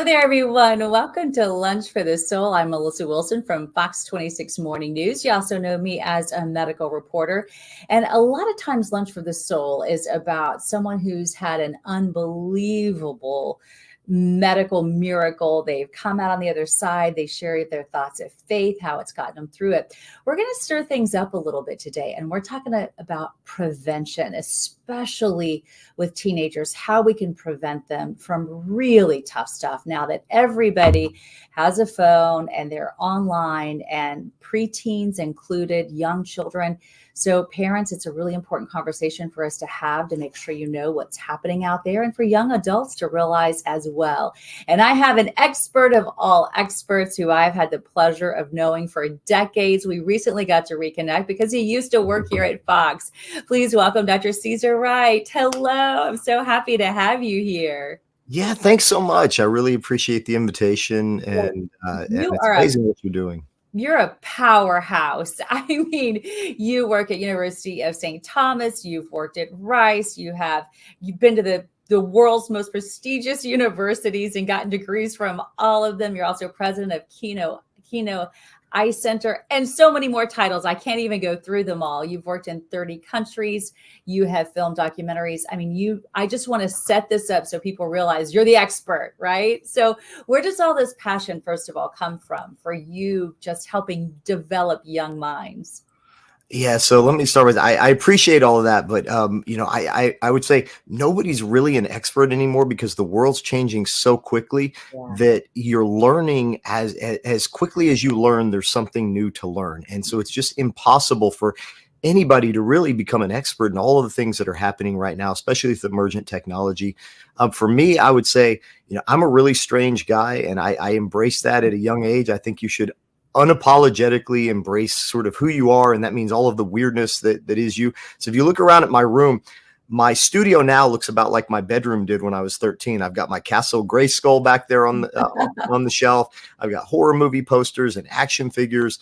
there, everyone. Welcome to Lunch for the Soul. I'm Melissa Wilson from Fox 26 Morning News. You also know me as a medical reporter. And a lot of times Lunch for the Soul is about someone who's had an unbelievable medical miracle. They've come out on the other side. They share their thoughts of faith, how it's gotten them through it. We're going to stir things up a little bit today, and we're talking about prevention, especially with teenagers, how we can prevent them from really tough stuff now that everybody has a phone and they're online, and preteens included, young children. So parents, it's a really important conversation for us to have to make sure you know what's happening out there, and for young adults to realize as well. And I have an expert of all experts who I've had the pleasure of knowing for decades. We recently got to reconnect because he used to work here at Fox. Please welcome Dr. Cesare Wright. Hello. I'm so happy to have you here. Yeah, thanks so much. I really appreciate the invitation, and it's amazing what you're doing. You're a powerhouse. I mean, you work at University of St. Thomas. You've worked at Rice. You've been to the world's most prestigious universities and gotten degrees from all of them. You're also president of Kino Eye Center, and so many more titles. I can't even go through them all. You've worked in 30 countries. You have filmed documentaries. I mean, I just want to set this up so people realize you're the expert, right? So where does all this passion, first of all, come from for you just helping develop young minds? Yeah, so let me start with, I appreciate all of that, but I would say nobody's really an expert anymore because the world's changing so quickly that you're learning as quickly as you learn, there's something new to learn. And so it's just impossible for anybody to really become an expert in all of the things that are happening right now, especially with emergent technology. For me, I would say, I'm a really strange guy, and I embrace that at a young age. I think you should unapologetically embrace sort of who you are, and that means all of the weirdness that is you. So if you look around at my room, my studio now looks about like my bedroom did when I was 13. I've got my Castle Grayskull back there on the shelf. I've got horror movie posters and action figures.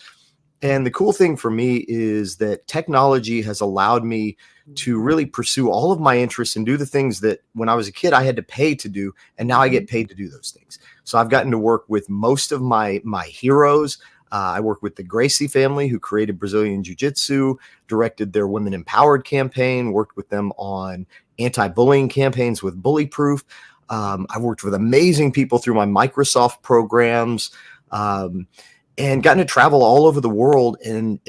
And the cool thing for me is that technology has allowed me to really pursue all of my interests and do the things that when I was a kid I had to pay to do, and now I get paid to do those things. So I've gotten to work with most of my heroes. I work with the Gracie family, who created Brazilian Jiu-Jitsu, directed their Women Empowered campaign, worked with them on anti-bullying campaigns with Bully Proof. I've worked with amazing people through my Microsoft programs, and gotten to travel all over the world and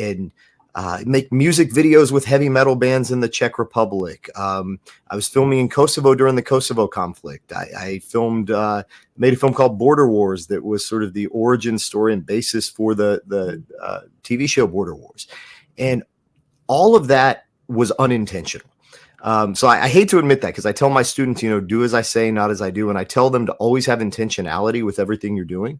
make music videos with heavy metal bands in the Czech Republic. I was filming in Kosovo during the Kosovo conflict. I made a film called Border Wars that was sort of the origin story and basis for the TV show Border Wars. And all of that was unintentional. So I hate to admit that, because I tell my students, do as I say, not as I do. And I tell them to always have intentionality with everything you're doing.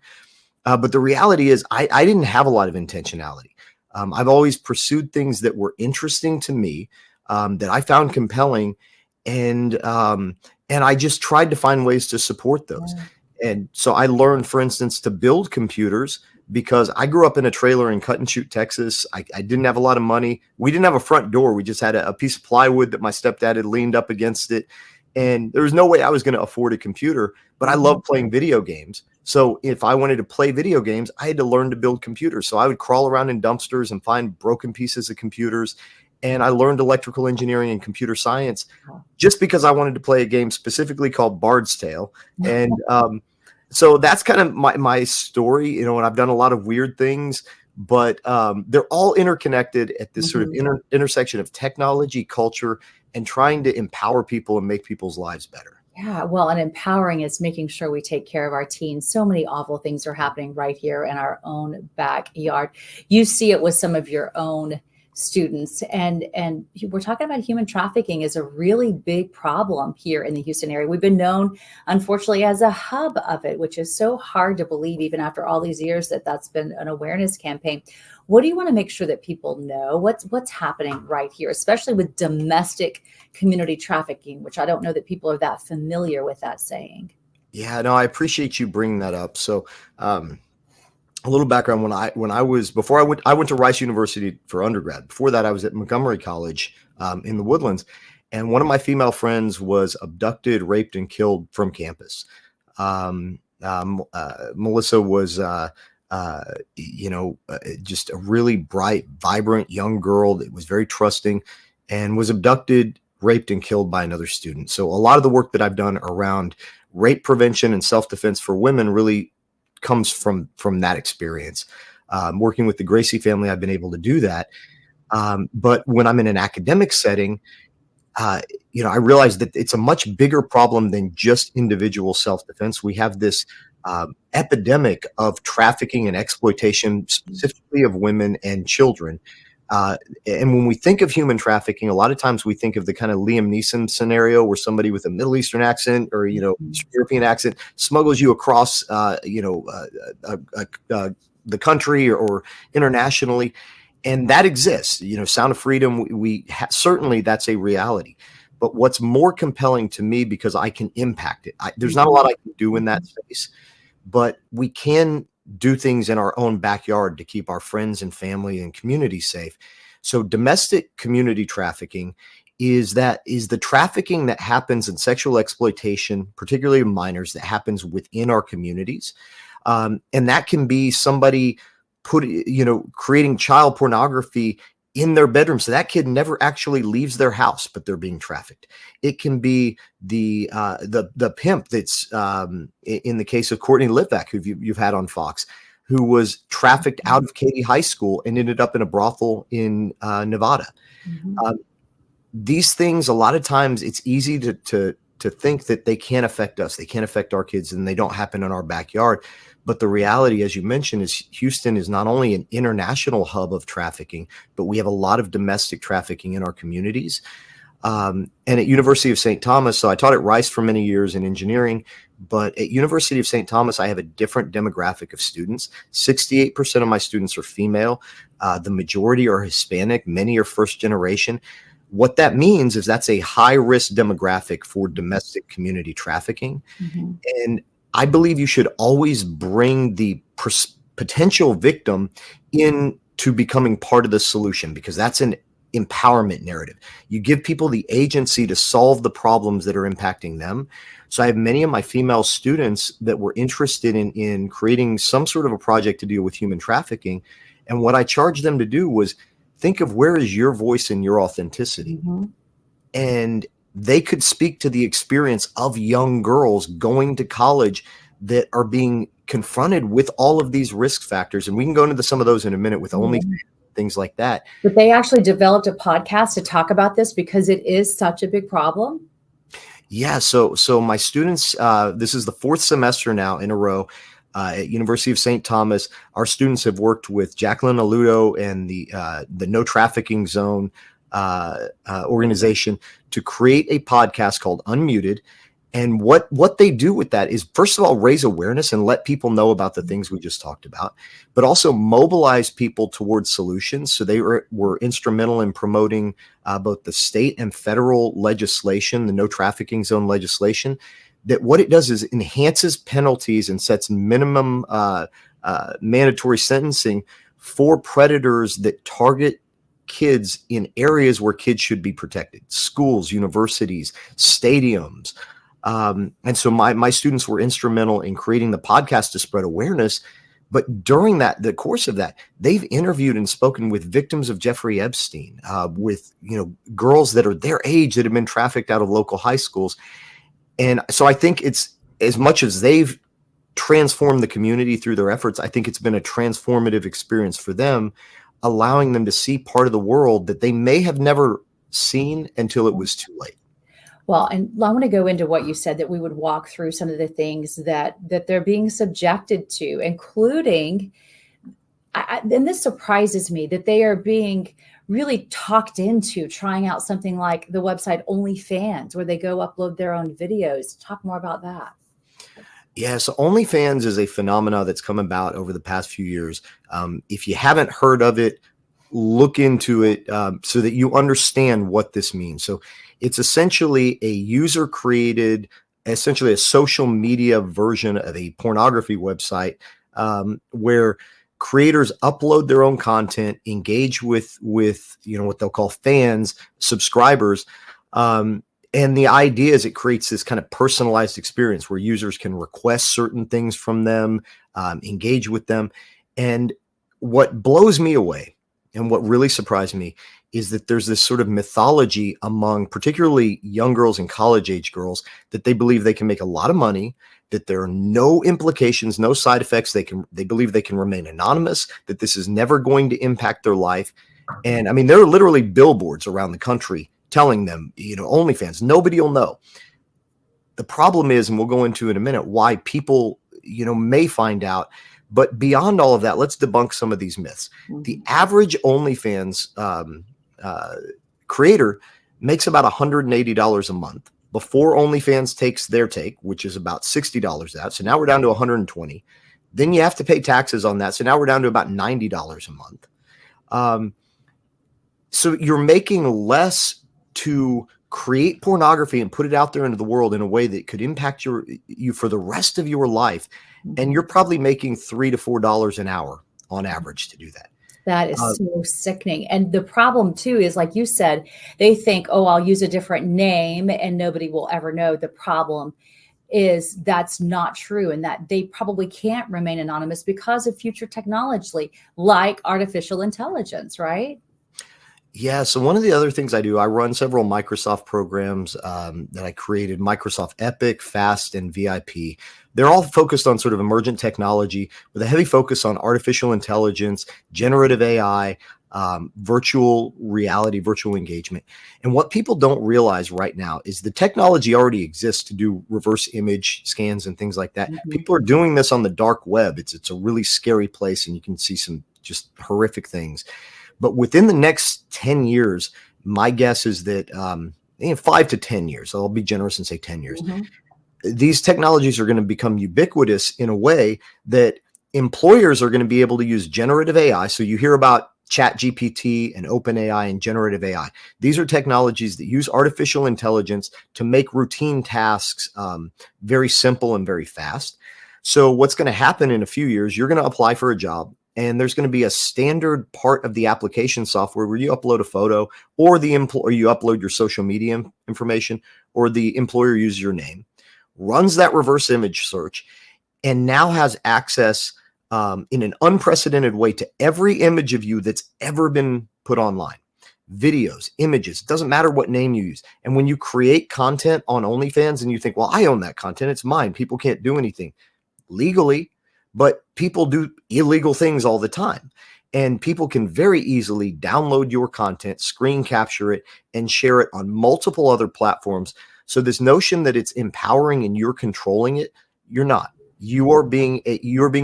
But the reality is I didn't have a lot of intentionality. I've always pursued things that were interesting to me, that I found compelling, and I just tried to find ways to support those. And so I learned, for instance, to build computers because I grew up in a trailer in Cut and Shoot, Texas. I didn't have a lot of money. We didn't have a front door. We just had a piece of plywood that my stepdad had leaned up against it. And there was no way I was going to afford a computer, but I love playing video games. So if I wanted to play video games, I had to learn to build computers. So I would crawl around in dumpsters and find broken pieces of computers. And I learned electrical engineering and computer science just because I wanted to play a game specifically called Bard's Tale. And so that's kind of my story, and I've done a lot of weird things, but they're all interconnected at this sort of intersection of technology, culture, and trying to empower people and make people's lives better. Yeah, well, and empowering is making sure we take care of our teens. So many awful things are happening right here in our own backyard. You see it with some of your own students, and we're talking about human trafficking is a really big problem here in the Houston area. We've been known, unfortunately, as a hub of it, which is so hard to believe, even after all these years, that's been an awareness campaign. What do you want to make sure that people know? What's happening right here, especially with domestic community trafficking, which I don't know that people are that familiar with that saying. Yeah, no, I appreciate you bringing that up. So, a little background: I went to Rice University for undergrad. Before that, I was at Montgomery College in the Woodlands, and one of my female friends was abducted, raped, and killed from campus. Melissa was, just a really bright, vibrant young girl that was very trusting and was abducted, raped, and killed by another student. So a lot of the work that I've done around rape prevention and self-defense for women really comes from that experience. Working with the Gracie family, I've been able to do that. But when I'm in an academic setting, I realize that it's a much bigger problem than just individual self-defense. We have this epidemic of trafficking and exploitation, specifically of women and children. And when we think of human trafficking, a lot of times we think of the kind of Liam Neeson scenario where somebody with a Middle Eastern accent or, Eastern European accent smuggles you across, the country or internationally. And that exists, Sound of Freedom. Certainly that's a reality. But what's more compelling to me, because I can impact it, there's not a lot I can do in that space, but we can do things in our own backyard to keep our friends and family and community safe. So domestic community trafficking is the trafficking that happens in sexual exploitation, particularly of minors, that happens within our communities. And that can be somebody creating child pornography in their bedroom. So that kid never actually leaves their house, but they're being trafficked. It can be the pimp that's in the case of Courtney Livak, who you've had on Fox, who was trafficked out of Katy High School and ended up in a brothel in Nevada. Mm-hmm. These things, a lot of times it's easy to think that they can't affect us. They can't affect our kids and they don't happen in our backyard. But the reality, as you mentioned, is Houston is not only an international hub of trafficking, but we have a lot of domestic trafficking in our communities. And at University of St. Thomas, so I taught at Rice for many years in engineering, but at University of St. Thomas, I have a different demographic of students. 68% of my students are female. The majority are Hispanic. Many are first generation. What that means is that's a high risk demographic for domestic community trafficking. Mm-hmm. And I believe you should always bring the potential victim into becoming part of the solution, because that's an empowerment narrative. You give people the agency to solve the problems that are impacting them. So I have many of my female students that were interested in creating some sort of a project to deal with human trafficking. And what I charged them to do was think of where is your voice and your authenticity. Mm-hmm. And they could speak to the experience of young girls going to college that are being confronted with all of these risk factors. And we can go into some of those in a minute with OnlyFans, things like that. But they actually developed a podcast to talk about this because it is such a big problem. Yeah. So my students, this is the fourth semester now in a row at University of St. Thomas. Our students have worked with Jacqueline Aludo and the No Trafficking Zone organization to create a podcast called Unmuted. And what they do with that is, first of all, raise awareness and let people know about the things we just talked about, but also mobilize people towards solutions. So they were instrumental in promoting both the state and federal legislation, the No Trafficking Zone legislation, that what it does is enhances penalties and sets minimum mandatory sentencing for predators that target kids in areas where kids should be protected: schools, universities, stadiums. And so my students were instrumental in creating the podcast to spread awareness. But during the course of that, they've interviewed and spoken with victims of Jeffrey Epstein, with girls that are their age that have been trafficked out of local high schools. And so I think it's, as much as they've transformed the community through their efforts, I think it's been a transformative experience for them, allowing them to see part of the world that they may have never seen until it was too late. Well, and I want to go into what you said, that we would walk through some of the things that they're being subjected to, including, and this surprises me, that they are being really talked into trying out something like the website OnlyFans, where they go upload their own videos. Talk more about that. Yeah, so OnlyFans is a phenomenon that's come about over the past few years. If you haven't heard of it, look into it so that you understand what this means. So it's essentially a user-created, essentially a social media version of a pornography website, where creators upload their own content, engage with what they'll call fans, subscribers, And the idea is it creates this kind of personalized experience where users can request certain things from them, engage with them. And what blows me away and what really surprised me is that there's this sort of mythology among particularly young girls and college age girls that they believe they can make a lot of money, that there are no implications, no side effects. They believe they can remain anonymous, that this is never going to impact their life. And I mean, there are literally billboards around the country telling them, OnlyFans, nobody will know. The problem is, and we'll go into in a minute, why people, may find out. But beyond all of that, let's debunk some of these myths. The average OnlyFans creator makes about $180 a month before OnlyFans takes their take, which is about $60 out. So now we're down to $120. Then you have to pay taxes on that. So now we're down to about $90 a month. So you're making less to create pornography and put it out there into the world in a way that could impact you for the rest of your life. And you're probably making $3 to $4 an hour on average to do that. That is so sickening. And the problem too is, like you said, they think, oh, I'll use a different name and nobody will ever know. The problem is that's not true, and that they probably can't remain anonymous because of future technology like artificial intelligence, right? Yeah. So one of the other things I do, I run several Microsoft programs that I created, Microsoft Epic, Fast, and VIP. They're all focused on sort of emergent technology with a heavy focus on artificial intelligence, generative AI, virtual reality, virtual engagement. And what people don't realize right now is the technology already exists to do reverse image scans and things like that. People are doing this on the dark web. It's a really scary place, and you can see some just horrific things. But within the next 10 years, my guess is that 5 to 10 years, I'll be generous and say 10 years, these technologies are going to become ubiquitous in a way that employers are going to be able to use generative AI. So you hear about ChatGPT and OpenAI and generative AI. These are technologies that use artificial intelligence to make routine tasks very simple and very fast. So what's going to happen in a few years, you're going to apply for a job, and there's going to be a standard part of the application software where you upload a photo, or you upload your social media information, or the employer uses your name, runs that reverse image search, and now has access in an unprecedented way to every image of you that's ever been put online. Videos, images, doesn't matter what name you use. And when you create content on OnlyFans and you think, well, I own that content, it's mine, people can't do anything legally, but people do illegal things all the time. And people can very easily download your content, screen capture it, and share it on multiple other platforms. So this notion that it's empowering and you're controlling it, you're not. You are being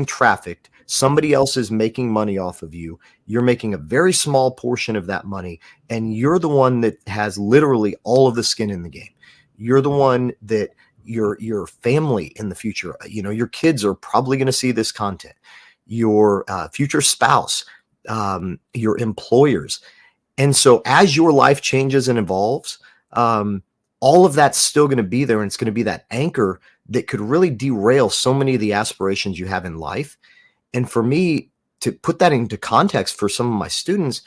trafficked. Somebody else is making money off of you. You're making a very small portion of that money, and you're the one that has literally all of the skin in the game. You're the one that your family in the future, your kids are probably going to see this content, your future spouse, your employers. And so as your life changes and evolves, all of that's still going to be there, and it's going to be that anchor that could really derail so many of the aspirations you have in life. And for me, to put that into context for some of my students,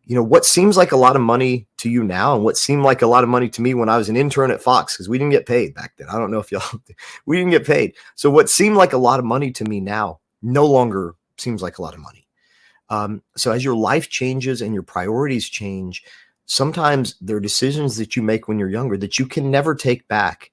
what seems like a lot of money to you now, and what seemed like a lot of money to me when I was an intern at Fox, because we didn't get paid back then. I don't know if we didn't get paid. So what seemed like a lot of money to me now no longer seems like a lot of money. So as your life changes and your priorities change, sometimes there are decisions that you make when you're younger that you can never take back.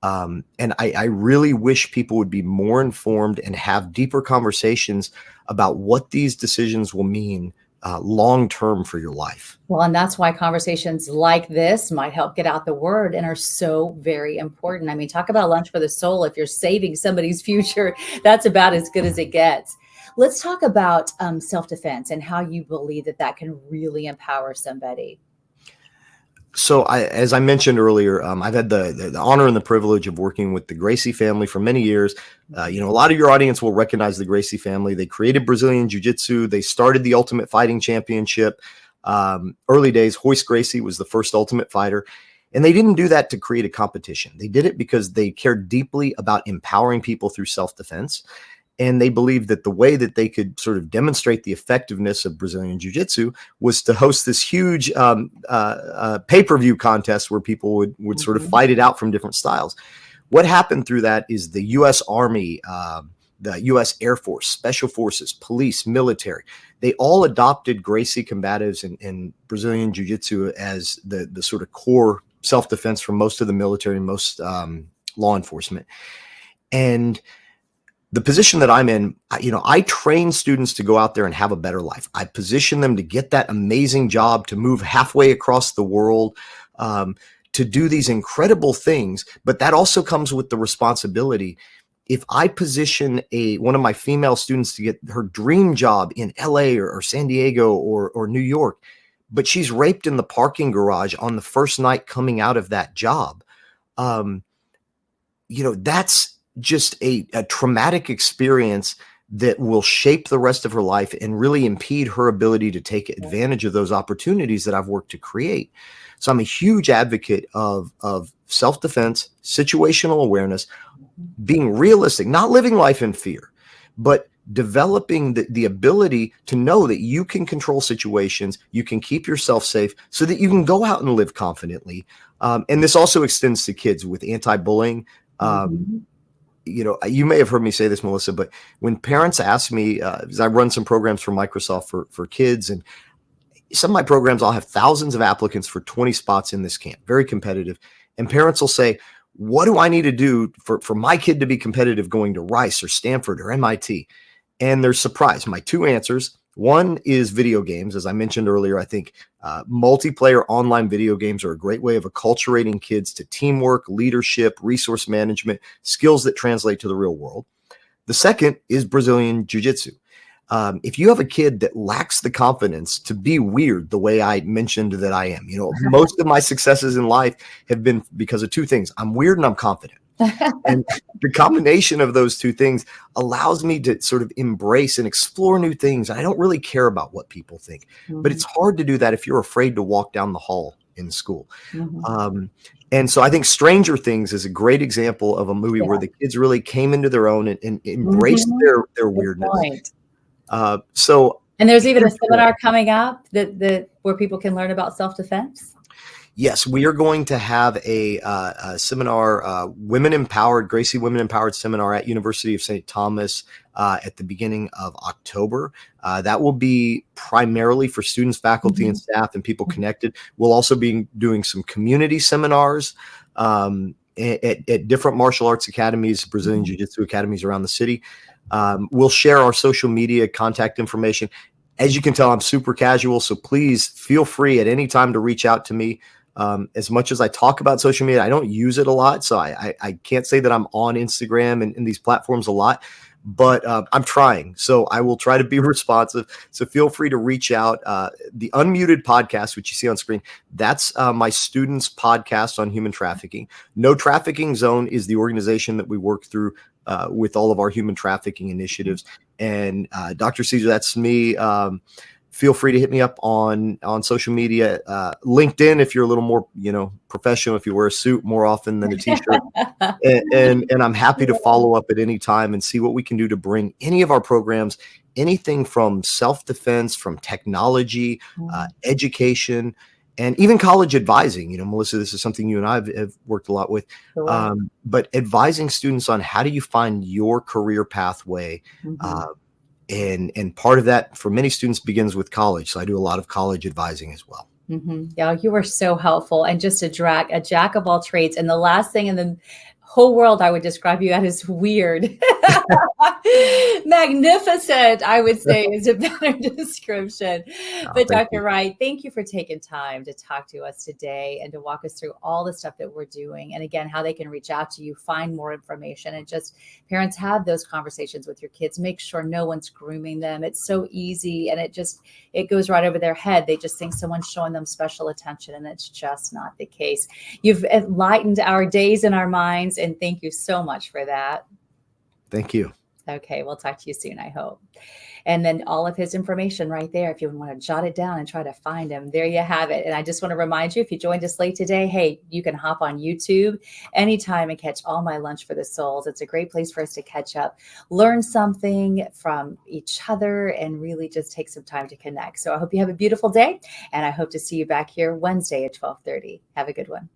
And I really wish people would be more informed and have deeper conversations about what these decisions will mean long-term for your life. Well, and that's why conversations like this might help get out the word and are so very important. I mean, talk about lunch for the soul. If you're saving somebody's future, that's about as good as it gets. Let's talk about self-defense and how you believe that can really empower somebody. So as I mentioned earlier, I've had the honor and the privilege of working with the Gracie family for many years. A lot of your audience will recognize the Gracie family. They created Brazilian Jiu-Jitsu. They started the Ultimate Fighting Championship. Early days, Royce Gracie was the first Ultimate Fighter. And they didn't do that to create a competition. They did it because they cared deeply about empowering people through self-defense. And they believed that the way that they could sort of demonstrate the effectiveness of Brazilian Jiu-Jitsu was to host this huge pay-per-view contest where people would sort of fight it out from different styles. What happened through that is the U.S. Army, the U.S. Air Force, Special Forces, police, military, they all adopted Gracie combatives and Brazilian Jiu-Jitsu as the sort of core self-defense for most of the military and most law enforcement. And the position that I'm in, I train students to go out there and have a better life. I position them to get that amazing job, to move halfway across the world, to do these incredible things. But that also comes with the responsibility. If I position one of my female students to get her dream job in LA or San Diego or New York, but she's raped in the parking garage on the first night coming out of that job, that's just a traumatic experience that will shape the rest of her life and really impede her ability to take advantage of those opportunities that I've worked to create. So I'm a huge advocate of self-defense, situational awareness, being realistic, not living life in fear, but developing the ability to know that you can control situations, you can keep yourself safe so that you can go out and live confidently. And this also extends to kids with anti-bullying. You may have heard me say this, Melissa, but when parents ask me, because I run some programs for Microsoft for kids, and some of my programs, I'll have thousands of applicants for 20 spots in this camp, very competitive. And parents will say, what do I need to do for my kid to be competitive going to Rice or Stanford or MIT? And they're surprised. My two answers, one is video games. As I mentioned earlier, I think multiplayer online video games are a great way of acculturating kids to teamwork, leadership, resource management, skills that translate to the real world. The second is Brazilian Jiu-Jitsu. If you have a kid that lacks the confidence to be weird the way I mentioned that I am, most of my successes in life have been because of two things. I'm weird and I'm confident. And the combination of those two things allows me to sort of embrace and explore new things. And I don't really care about what people think, but it's hard to do that if you're afraid to walk down the hall in school. And so I think Stranger Things is a great example of a movie where the kids really came into their own and embraced their weirdness. And there's even a seminar coming up that where people can learn about self-defense. Yes, we are going to have a seminar, Women Empowered, Gracie Women Empowered seminar at University of St. Thomas at the beginning of October. That will be primarily for students, faculty, and staff, and people connected. We'll also be doing some community seminars at different martial arts academies, Brazilian Jiu-Jitsu academies around the city. We'll share our social media contact information. As you can tell, I'm super casual, so please feel free at any time to reach out to me. As much as I talk about social media, I don't use it a lot, so I can't say that I'm on Instagram and these platforms a lot, but I'm trying. So I will try to be responsive. So feel free to reach out. The Unmuted podcast, which you see on screen, that's my students' podcast on human trafficking. No Trafficking Zone is the organization that we work through with all of our human trafficking initiatives. And Dr. Cesar, that's me. Feel free to hit me up on social media, LinkedIn, if you're a little more, professional, if you wear a suit more often than a t-shirt. and I'm happy to follow up at any time and see what we can do to bring any of our programs, anything from self-defense, from technology, education, and even college advising. Melissa, this is something you and I have worked a lot with, but advising students on how do you find your career pathway. And part of that for many students begins with college. So I do a lot of college advising as well. Yeah, you were so helpful and just a jack of all trades. And the last thing in the whole world I would describe you as weird. Magnificent, I would say, is a better description. But Dr. Wright, thank you for taking time to talk to us today and to walk us through all the stuff that we're doing. And again, how they can reach out to you, find more information, and just parents have those conversations with your kids. Make sure no one's grooming them. It's so easy, and it goes right over their head. They just think someone's showing them special attention, and it's just not the case. You've enlightened our days and our minds, and thank you so much for that. Thank you. Okay, we'll talk to you soon, I hope. And then all of his information right there, if you want to jot it down and try to find him, there you have it. And I just want to remind you, if you joined us late today, hey, you can hop on YouTube anytime and catch all my Lunch for the Souls. It's a great place for us to catch up, learn something from each other, and really just take some time to connect. So I hope you have a beautiful day, and I hope to see you back here Wednesday at 12:30. Have a good one.